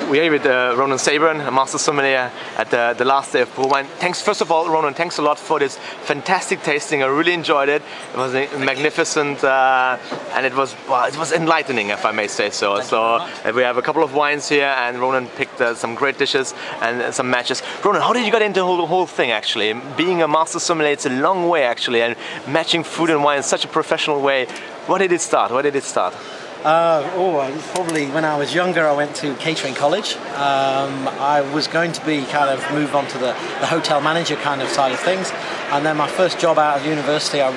We're here with Ronan Sayburn, a master sommelier at the last day of Pro Wine. Thanks, first of all, Ronan, thanks a lot for this fantastic tasting. I really enjoyed it. It was magnificent, and it was enlightening, if I may say so. So we have a couple of wines here, and Ronan picked some great dishes and some matches. Ronan, how did you get into the whole thing, actually? Being a master sommelier, it's a long way, actually, and matching food and wine in such a professional way. Where did it start? Where did it start? Probably when I was younger, I went to catering college. I was going to be move on to the hotel manager kind of side of things, and then my first job out of university, I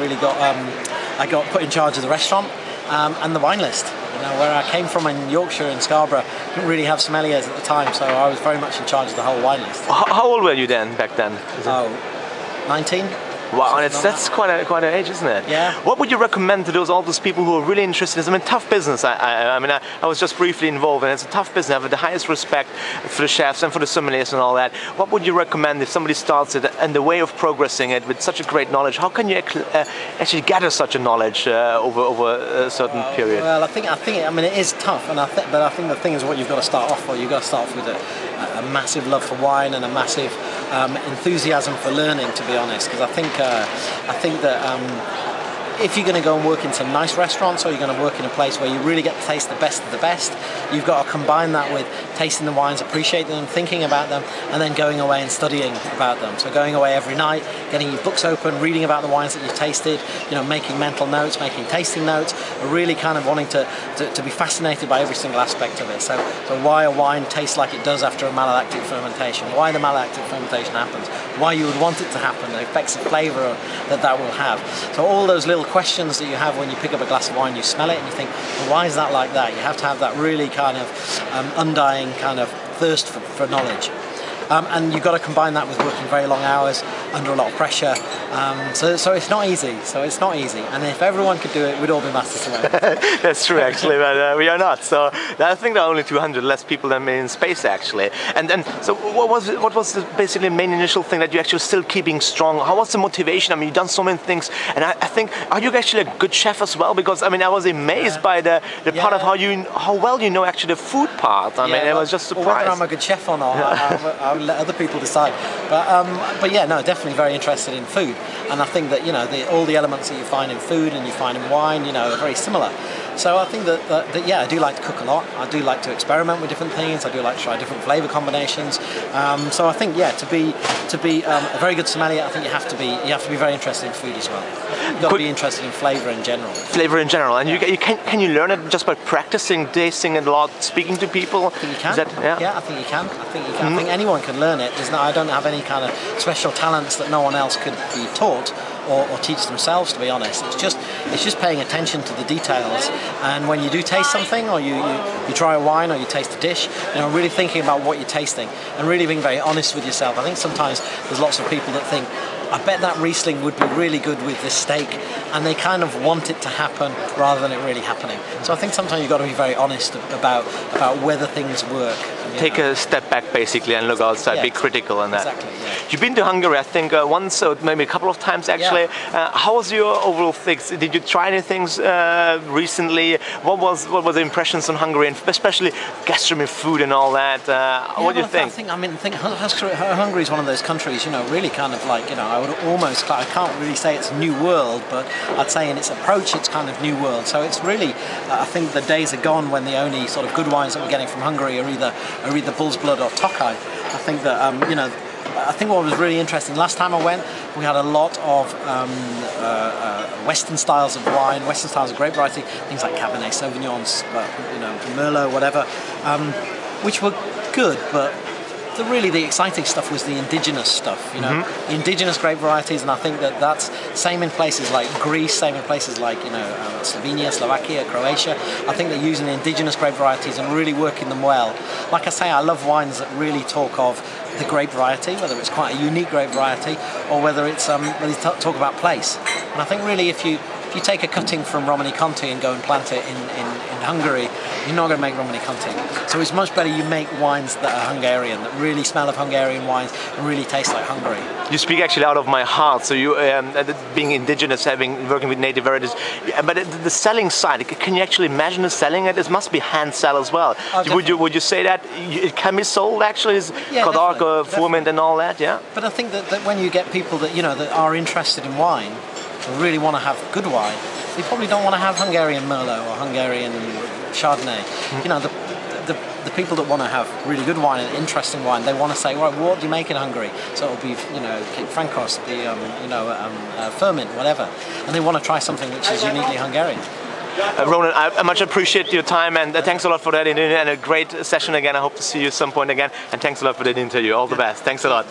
got put in charge of the restaurant and the wine list. You know, where I came from in Yorkshire, in Scarborough, didn't really have sommeliers at the time, so I was very much in charge of the whole wine list. How old were you then, back then? 19. Wow, and that's quite an age, isn't it? Yeah. What would you recommend to all those people who are really interested? I mean, tough business. I was just briefly involved, and it's a tough business. I have the highest respect for the chefs and for the sommeliers and all that. What would you recommend if somebody starts it and the way of progressing it with such a great knowledge? How can you actually gather such a knowledge over a certain period? Well, I think it is tough, but I think the thing is what you've got to start off with. You've got to start off with a massive love for wine and a massive enthusiasm for learning, to be honest, because I think that if you're going to go and work in some nice restaurants, or you're going to work in a place where you really get to taste the best of the best, you've got to combine that with tasting the wines, appreciating them, thinking about them, and then going away and studying about them. So going away every night, getting your books open, reading about the wines that you've tasted, you know, making mental notes, making tasting notes, really kind of wanting to be fascinated by every single aspect of it. So why a wine tastes like it does after a malolactic fermentation, why the malolactic fermentation happens, why you would want it to happen, the effects of flavour that will have. So all those little questions that you have when you pick up a glass of wine, you smell it and you think, well, why is that like that? You have to have that really kind of undying kind of thirst for knowledge. And you've got to combine that with working very long hours under a lot of pressure. So it's not easy. And if everyone could do it, we'd all be masters sommeliers. That's true, actually, but we are not. So I think there are only 200 less people than in space, actually. And so what was basically the main initial thing that you're actually still keeping strong? How was the motivation? I mean, you've done so many things, and I think, are you actually a good chef as well? Because I mean, I was amazed by the part of how well you know actually the food part. I mean, I was just surprised. Well, whether I'm a good chef or not, I'll let other people decide. But yeah, no, definitely very interested in food, and I think that, you know, all the elements that you find in food and you find in wine, you know, are very similar. So I think that yeah, I do like to cook a lot. I do like to experiment with different things. I do like to try different flavour combinations. So I think, yeah, to be a very good sommelier, I think you have to be very interested in food as well. You've got to be interested in flavour in general. Flavour in general, and can you learn it just by practicing, tasting it a lot, speaking to people? I think you can. Yeah, I think you can. I think anyone can learn it. I don't have any kind of special talents that no one else could be taught or teach themselves, to be honest. It's just paying attention to the details, and when you do taste something, or you try a wine, or you taste a dish, you know, really thinking about what you're tasting and really being very honest with yourself. I think sometimes there's lots of people that think, I bet that Riesling would be really good with this steak, and they kind of want it to happen rather than it really happening. So I think sometimes you've got to be very honest about whether things work. Take a step back, basically, and look outside, be critical on that. Exactly, yeah. You've been to Hungary, I think, once, or maybe a couple of times, actually. Yeah. How was your overall fix? Did you try any things recently? What were the impressions on Hungary, and especially gastronomy, food, and all that? What do you think? I think Hungary is one of those countries, you know, really kind of like, you know, I can't really say it's new world, but I'd say in its approach, it's kind of new world. So it's really, I think the days are gone when the only sort of good wines that we're getting from Hungary are either Bull's Blood or Tokai. I think that, you know, I think what was really interesting, last time I went, we had a lot of Western styles of wine, Western styles of grape variety, things like Cabernet Sauvignons, you know, Merlot, whatever, which were good, but the exciting stuff was the indigenous stuff, you know, the indigenous grape varieties, and I think that's same in places like Greece, same in places like, you know, Slovenia, Slovakia, Croatia. I think they're using the indigenous grape varieties and really working them well. Like I say, I love wines that really talk of the grape variety, whether it's quite a unique grape variety or whether it's talk about place. And I think really if you if you take a cutting from Romani Conti and go and plant it in Hungary, you're not going to make Romani Conti. So it's much better you make wines that are Hungarian, that really smell of Hungarian wines and really taste like Hungary. You speak actually out of my heart. So you, being indigenous, working with native varieties, but the selling side, can you actually imagine selling it? It must be hand sell as well. Oh, would you say that it can be sold actually? Yeah, Kadarka, ferment and all that, yeah? But I think that when you get people that, you know, that are interested in wine, and really want to have good wine, they probably don't want to have Hungarian Merlot or Hungarian Chardonnay. You know, the people that want to have really good wine and interesting wine, they want to say, right, what do you make in Hungary? So it'll be, you know, Frankos, ferment, whatever. And they want to try something which is uniquely Hungarian. Ronan, I much appreciate your time, and thanks a lot for that interview, and a great session again. I hope to see you at some point again, and thanks a lot for that interview. All the best. Thanks a lot.